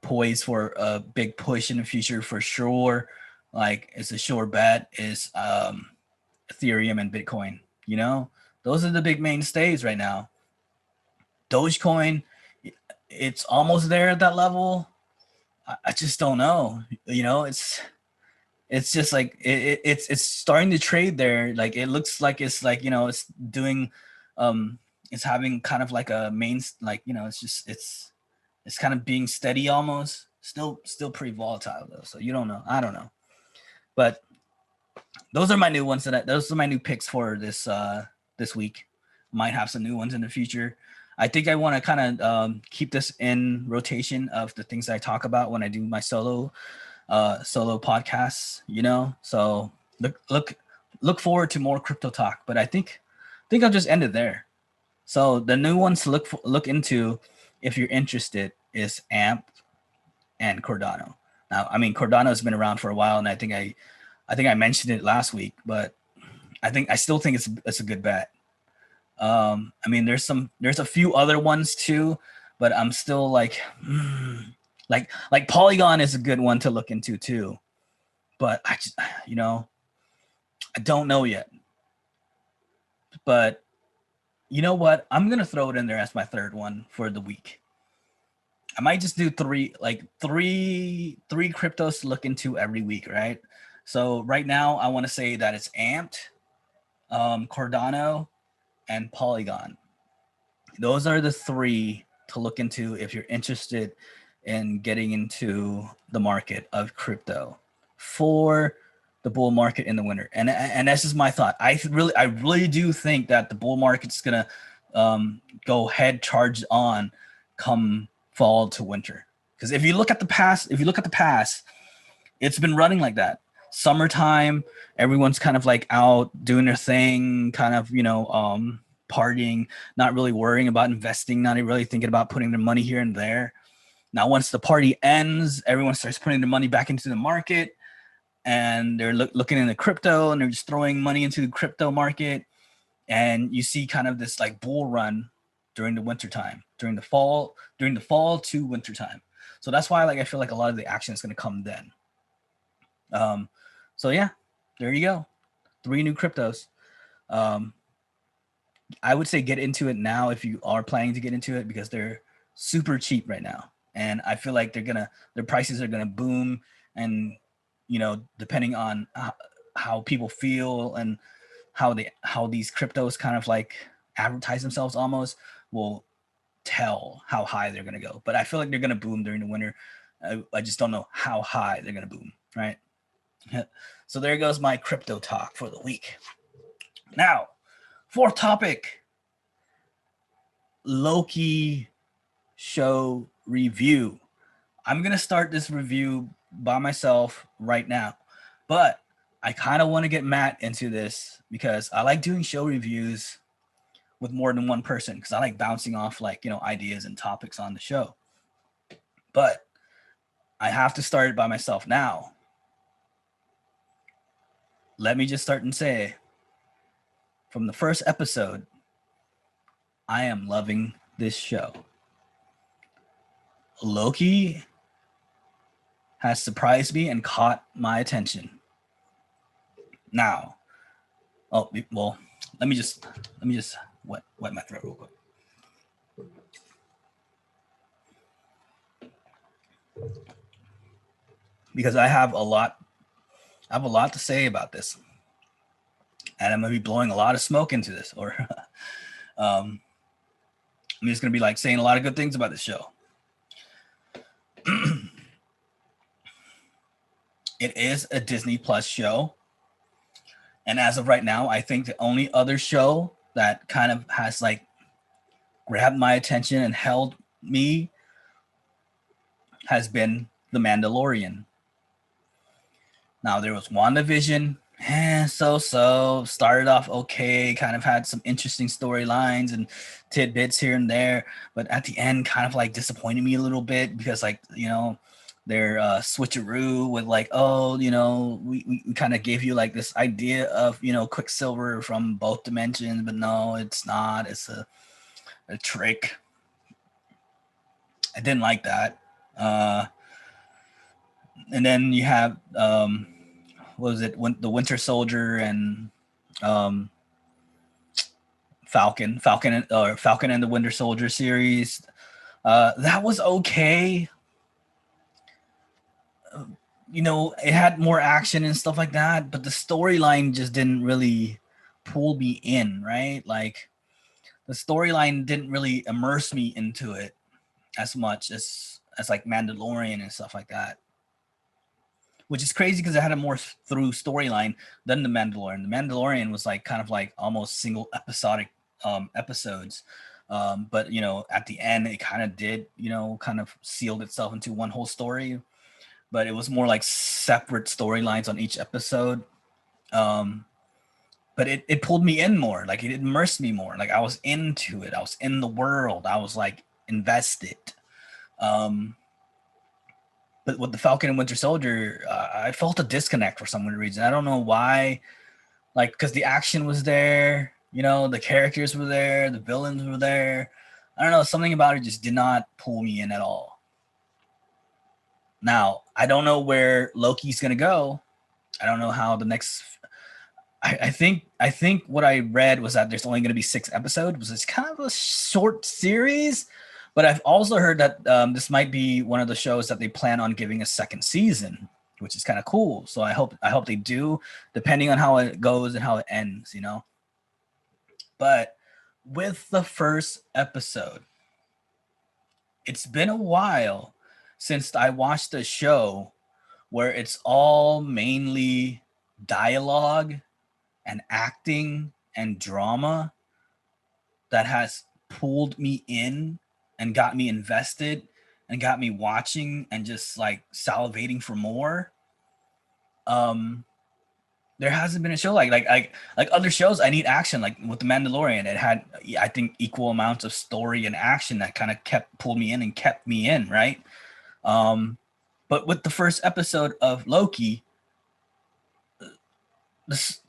poised for a big push in the future for sure, like it's a sure bet, is Ethereum and Bitcoin. You know, those are the big mainstays right now. Dogecoin, it's almost there at that level. I just don't know. You know, it's just like it's starting to trade there. Like it looks like it's like, you know, it's doing it's having kind of like a main, like, you know, it's kind of being steady almost. Still pretty volatile though. So you don't know. I don't know. But those are my new ones those are my new picks for this week. Might have some new ones in the future. I think I want to kind of keep this in rotation of the things I talk about when I do my solo podcasts, you know. So look forward to more crypto talk. But I think I'll just end it there. So the new ones to look into if you're interested is AMP and Cardano. Now, I mean, Cardano has been around for a while, and I think I mentioned it last week, but I still think it's a good bet. I mean, there's a few other ones too, but I'm still like, like Polygon is a good one to look into too, but I just, you know, I don't know yet. But you know what? I'm gonna throw it in there as my third one for the week. I might just do three cryptos to look into every week, right? So right now, I want to say that it's Amped, Cardano, and Polygon. Those are the three to look into if you're interested in getting into the market of crypto for the bull market in the winter. And that's just my thought. I really do think that the bull market's gonna go head charged on come fall to winter. Because if you look at the past, it's been running like that. Summertime, everyone's kind of like out doing their thing, kind of, you know, partying, not really worrying about investing, not really thinking about putting their money here and there. Now, once the party ends, everyone starts putting their money back into the market, and they're looking into crypto, and they're just throwing money into the crypto market. And you see kind of this like bull run during the winter time, during the fall to winter time. So that's why, like, I feel like a lot of the action is going to come then. So yeah, there you go. 3 new cryptos. I would say get into it now if you are planning to get into it, because they're super cheap right now. And I feel like their prices are gonna boom. And, you know, depending on how people feel and how these cryptos kind of like advertise themselves almost will tell how high they're gonna go. But I feel like they're gonna boom during the winter. I just don't know how high they're gonna boom, right? So there goes my crypto talk for the week. Now, fourth topic, Loki show review. I'm going to start this review by myself right now, but I kind of want to get Matt into this because I like doing show reviews with more than one person, because I like bouncing off, like, you know, ideas and topics on the show. But I have to start it by myself now. Let me just start and say, from the first episode, I am loving this show. Loki has surprised me and caught my attention. Now, let me just wet my throat real quick. Because I have a lot to say about this. And I'm going to be blowing a lot of smoke into this, or I'm just gonna be like saying a lot of good things about the show. It is a Disney Plus show. And as of right now, I think the only other show that kind of has like grabbed my attention and held me has been The Mandalorian. Now there was WandaVision, so started off okay, kind of had some interesting storylines and tidbits here and there, but at the end kind of like disappointed me a little bit because like, you know, their switcheroo with like, oh, you know, we kind of gave you like this idea of, you know, Quicksilver from both dimensions, but no, it's not. It's a trick. I didn't like that. And then you have what was it? The Winter Soldier and Falcon and the Winter Soldier series. That was okay. You know, it had more action and stuff like that, but the storyline just didn't really pull me in, right? Like the storyline didn't really immerse me into it as much as like Mandalorian and stuff like that. Which is crazy because it had a more through storyline than The Mandalorian. The Mandalorian was like kind of like almost single episodic episodes. But, you know, at the end, it kind of did, you know, kind of sealed itself into one whole story. But it was more like separate storylines on each episode. But it pulled me in more. Like it immersed me more. Like I was into it. I was in the world. I was like invested. But with the Falcon and Winter Soldier, I felt a disconnect for some reason. I don't know why. Like, because the action was there, you know, the characters were there, the villains were there. I don't know, something about it just did not pull me in at all. Now, I don't know where Loki's gonna go. I don't know how the next. I think what I read was that there's only going to be 6 episodes. It's kind of a short series. But I've also heard that this might be one of the shows that they plan on giving a second season, which is kind of cool. So I hope they do, depending on how it goes and how it ends, you know. But with the first episode, it's been a while since I watched a show where it's all mainly dialogue and acting and drama that has pulled me in and got me invested and got me watching and just like salivating for more. There hasn't been a show like other shows. I need action. Like with The Mandalorian, it had, I think, equal amounts of story and action that kind of pulled me in and kept me in, right? But with the first episode of Loki,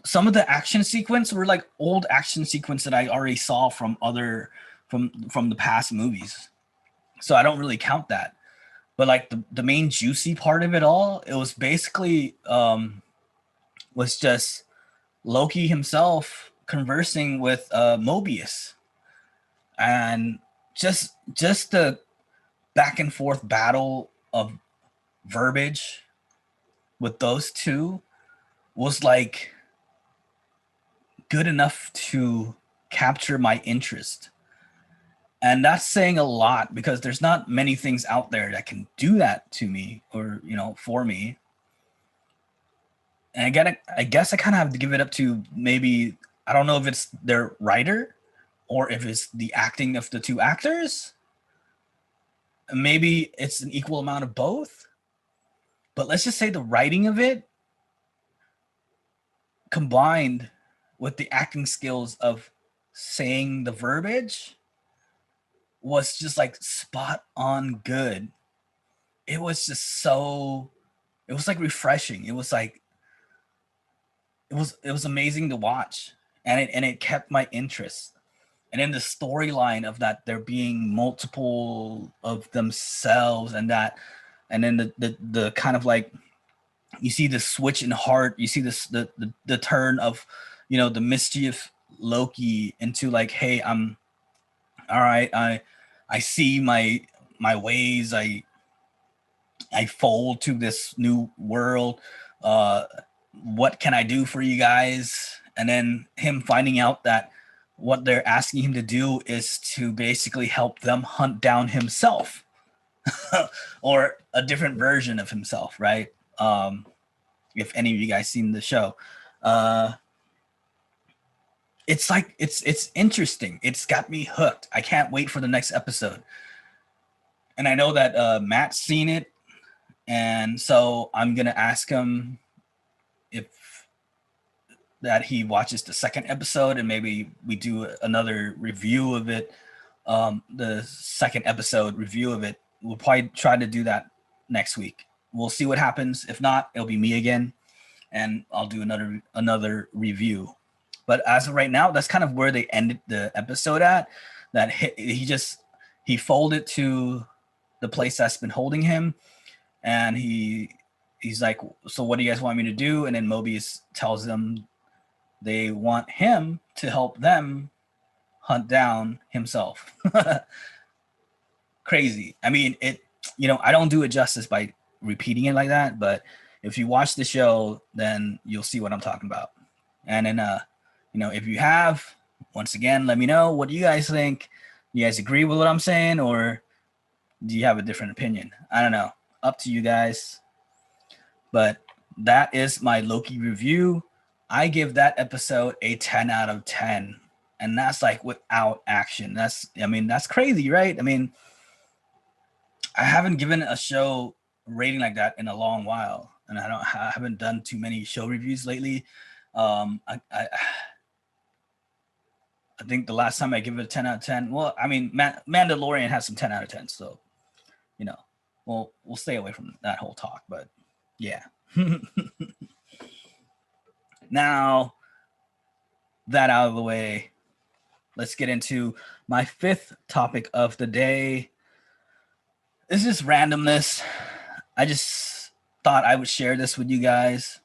some of the action sequence were like old action sequence that I already saw from the past movies. So I don't really count that. But like the main juicy part of it all, it was basically was just Loki himself conversing with Mobius. And just the back and forth battle of verbiage with those two was like good enough to capture my interest. And that's saying a lot because there's not many things out there that can do that to me or, you know, for me. And I guess I kind of have to give it up to maybe, I don't know if it's their writer or if it's the acting of the two actors. Maybe it's an equal amount of both. But let's just say the writing of it combined with the acting skills of saying the verbiage was just like spot on good. It was just so, it was like refreshing. It was like, it was amazing to watch, and it kept my interest. And then the storyline of that there being multiple of themselves, and then the kind of like, you see the switch in heart, you see this the turn of, you know, the mischief Loki into like, hey, I'm all right, I see my ways, I fold to this new world. What can I do for you guys? And then him finding out that what they're asking him to do is to basically help them hunt down himself or a different version of himself, right? If any of you guys seen the show, it's like it's interesting. It's got me hooked. I can't wait for the next episode. And I know that Matt's seen it, and so I'm gonna ask him if that he watches the second episode, and maybe we do another review of it. The second episode review of it. We'll probably try to do that next week. We'll see what happens. If not, it'll be me again, and I'll do another review. But as of right now, that's kind of where they ended the episode at. That he folded to the place that's been holding him, and he's like, so what do you guys want me to do? And then Mobius tells them they want him to help them hunt down himself. Crazy. I mean, I don't do it justice by repeating it like that, but if you watch the show, then you'll see what I'm talking about. And then if you have, once again, let me know, what do you guys think? You guys agree with what I'm saying, or do you have a different opinion? I don't know. Up to you guys. But that is my Loki review. I give that episode a 10 out of 10. And that's like without action. That's crazy, right? I mean, I haven't given a show rating like that in a long while. And I haven't done too many show reviews lately. I think the last time I give it a 10 out of 10, well, I mean, Mandalorian has some 10 out of 10, so, we'll stay away from that whole talk, but yeah. Now, that out of the way, let's get into my fifth topic of the day. This is randomness. I just thought I would share this with you guys.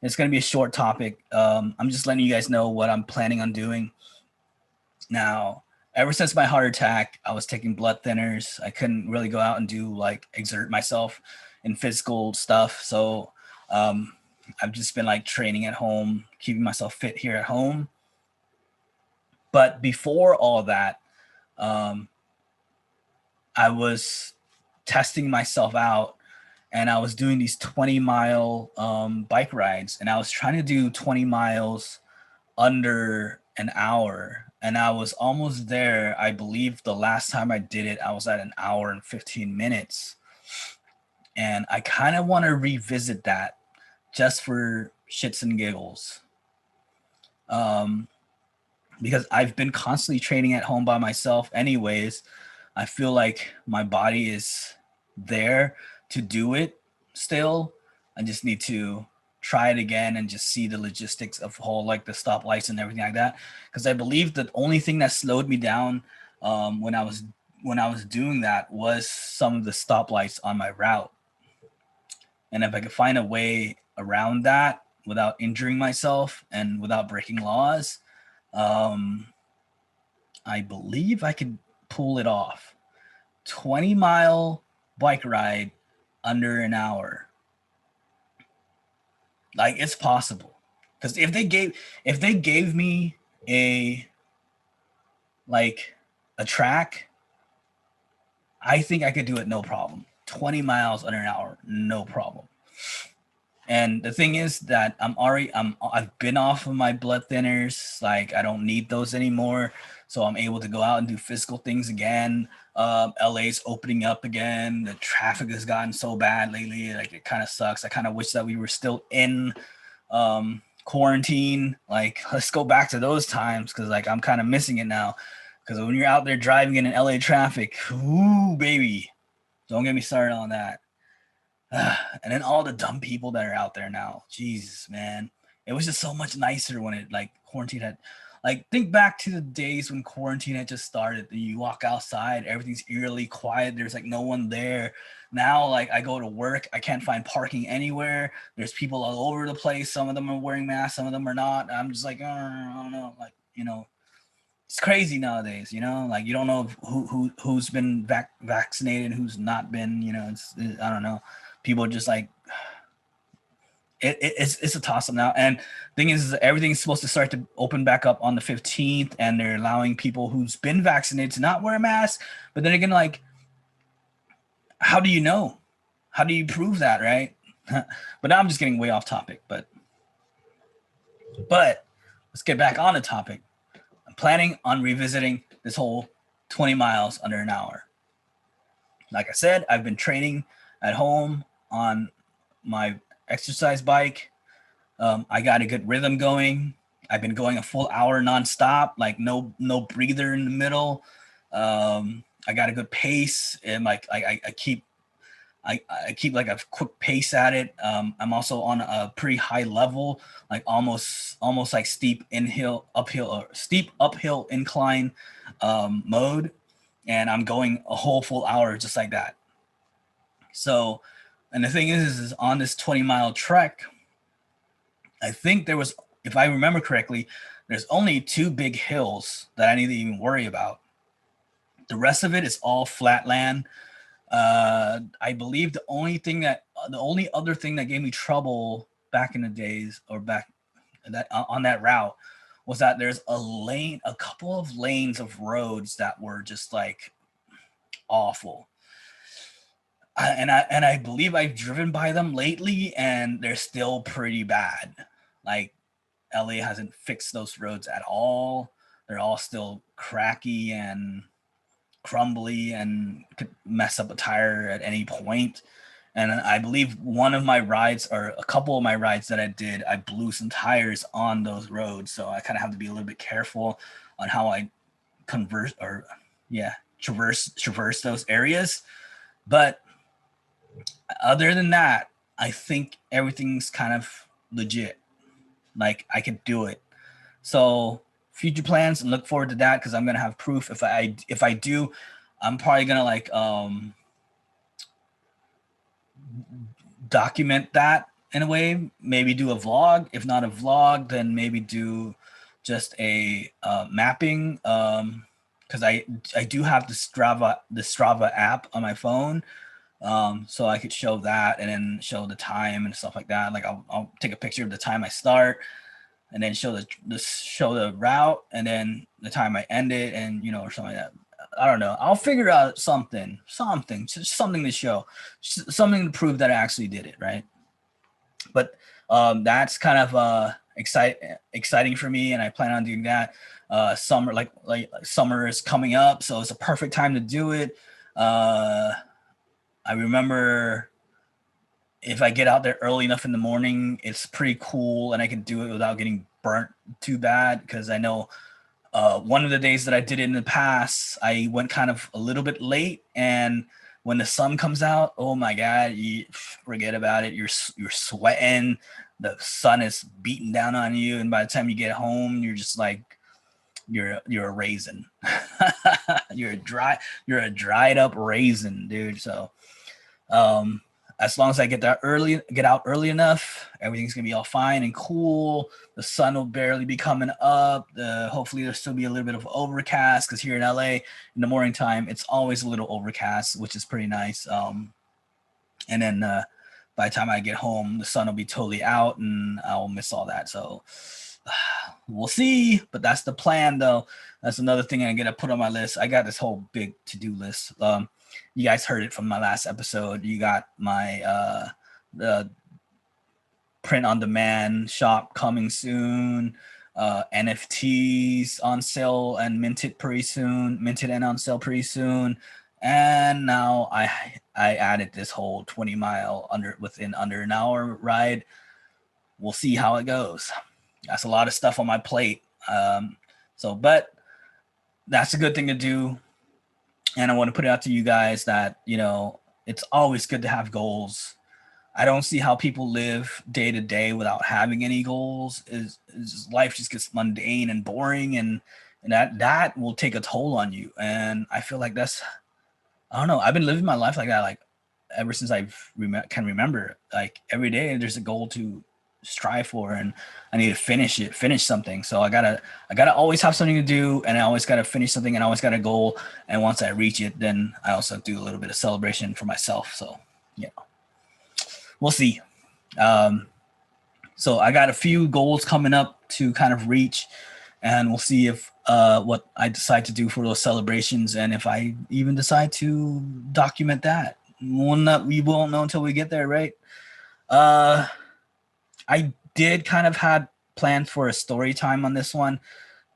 It's going to be a short topic. I'm just letting you guys know what I'm planning on doing. Now, ever since my heart attack, I was taking blood thinners. I couldn't really go out and exert myself in physical stuff. So I've just been training at home, keeping myself fit here at home. But before all that, I was testing myself out, and I was doing these 20-mile bike rides, and I was trying to do 20 miles under an hour, and I was almost there. I believe the last time I did it, I was at an hour and 15 minutes. And I kind of want to revisit that just for shits and giggles. Because I've been constantly training at home by myself anyways. I feel like my body is there to do it still. I just need to try it again and just see the logistics of whole the stoplights and everything like that. Because I believe the only thing that slowed me down when I was doing that was some of the stoplights on my route. And if I could find a way around that without injuring myself and without breaking laws, I believe I could pull it off. 20-mile bike ride under an hour. It's possible. Because if they gave me a track, I think I could do it no problem. 20 miles under an hour, no problem. And the thing is that I've been off of my blood thinners. I don't need those anymore. So I'm able to go out and do physical things again. LA's opening up again. The traffic has gotten so bad lately. It kind of sucks. I kind of wish that we were still in quarantine. Let's go back to those times, because I'm kind of missing it now. Because when you're out there driving in LA traffic, ooh, baby, don't get me started on that. And then all the dumb people that are out there now. Jesus, man. It was just so much nicer when it quarantine had think back to the days when quarantine had just started. You walk outside, everything's eerily quiet. There's no one there. Now, I go to work, I can't find parking anywhere. There's people all over the place. Some of them are wearing masks, some of them are not. I'm just I don't know. It's crazy nowadays, you don't know who's been vaccinated, who's not been, I don't know. People are just it's a toss up now. And thing is, everything's supposed to start to open back up on the 15th, and they're allowing people who's been vaccinated to not wear a mask. But then again, like, how do you know? How do you prove that, right? But now I'm just getting way off topic. But let's get back on the topic. I'm planning on revisiting this whole 20 miles under an hour. Like I said, I've been training at home on my exercise bike. I got a good rhythm going. I've been going a full hour nonstop, like no breather in the middle. I got a good pace, and like I keep like a quick pace at it. I'm also on a pretty high level, like almost like steep uphill incline mode, and I'm going a whole full hour just like that. So, and the thing is on this 20-mile trek, I think there was, if I remember correctly, there's only 2 big hills that I need to even worry about. The rest of it is all flat land. I believe the only other thing that gave me trouble back in the days, or back that on that route, was that there's a couple of lanes of roads that were just like awful. And I believe I've driven by them lately, and they're still pretty bad. Like, LA hasn't fixed those roads at all. They're all still cracky and crumbly and could mess up a tire at any point. And I believe one of my rides, or a couple of my rides that I did, I blew some tires on those roads. So I kind of have to be a little bit careful on how I traverse those areas. But other than that, I think everything's kind of legit. Like, I could do it. So future plans, and look forward to that, because I'm gonna have proof. If I do, I'm probably gonna like document that in a way. Maybe do a vlog. If not a vlog, then maybe do just a mapping. Because I do have the Strava app on my phone. So I could show that, and then show the time and stuff like that. Like, I'll take a picture of the time I start, and then show the route, and then the time I end it, and or something like that. I don't know. I'll figure out something, just something to show, something to prove that I actually did it, right? But that's kind of exciting for me, and I plan on doing that. Summer, like summer is coming up, so it's a perfect time to do it. I remember, if I get out there early enough in the morning, it's pretty cool, and I can do it without getting burnt too bad, because I know one of the days that I did it in the past, I went kind of a little bit late, and when the sun comes out, oh my God, you forget about it. You're sweating, the sun is beating down on you, and by the time you get home, you're just like, you're a raisin. you're a dried up raisin, dude. So as long as I get out early enough, everything's gonna be all fine and cool. The sun will barely be coming up. Hopefully there'll still be a little bit of overcast, because here in LA in the morning time, it's always a little overcast, which is pretty nice. And then by the time I get home, the sun will be totally out, and I'll miss all that. So we'll see, but that's the plan, though. That's another thing I'm gonna put on my list. I got this whole big to-do list. You guys heard it from my last episode. You got my the print on demand shop coming soon. NFTs on sale and minted and on sale pretty soon. And now I added this whole 20-mile within under an hour ride. We'll see how it goes. That's a lot of stuff on my plate. But that's a good thing to do. And I want to put it out to you guys that, it's always good to have goals. I don't see how people live day to day without having any goals. Life just gets mundane and boring, and that will take a toll on you. And I feel like I don't know. I've been living my life like that, like ever since I can remember. Like, every day there's a goal to strive for, and I need to finish something. So I gotta always have something to do, and I always gotta finish something, and I always got a goal. And once I reach it, then I also do a little bit of celebration for myself. So we'll see. So I got a few goals coming up to kind of reach, and we'll see if what I decide to do for those celebrations, and if I even decide to document that. One that we won't know until we get there, right? I did kind of had planned for a story time on this one,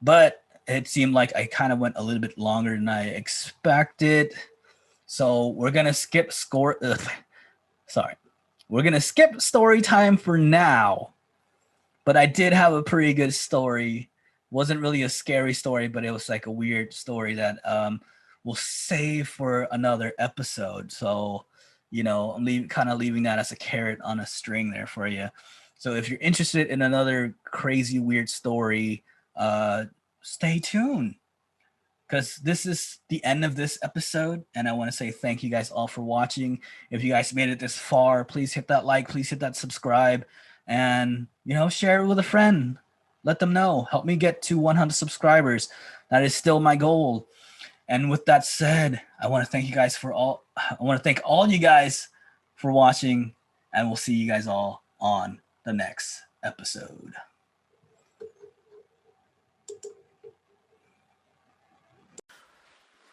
but it seemed like I kind of went a little bit longer than I expected. So we're gonna skip we're gonna skip story time for now. But I did have a pretty good story. Wasn't really a scary story, but it was like a weird story that we'll save for another episode. So, I'm kind of leaving that as a carrot on a string there for you. So if you're interested in another crazy weird story, stay tuned, because this is the end of this episode, and I want to say thank you guys all for watching. If you guys made it this far, please hit that like, please hit that subscribe, and share it with a friend. Let them know. Help me get to 100 subscribers. That is still my goal. And with that said, I want to thank all you guys for watching, and we'll see you guys all on the next episode.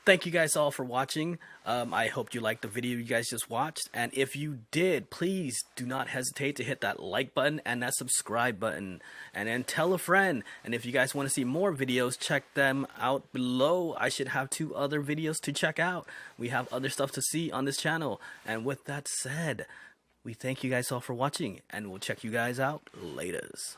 Thank you guys all for watching. I hope you liked the video you guys just watched. And if you did, please do not hesitate to hit that like button and that subscribe button. And then tell a friend. And if you guys want to see more videos, check them out below. I should have 2 other videos to check out. We have other stuff to see on this channel. And with that said, we thank you guys all for watching. And we'll check you guys out laters.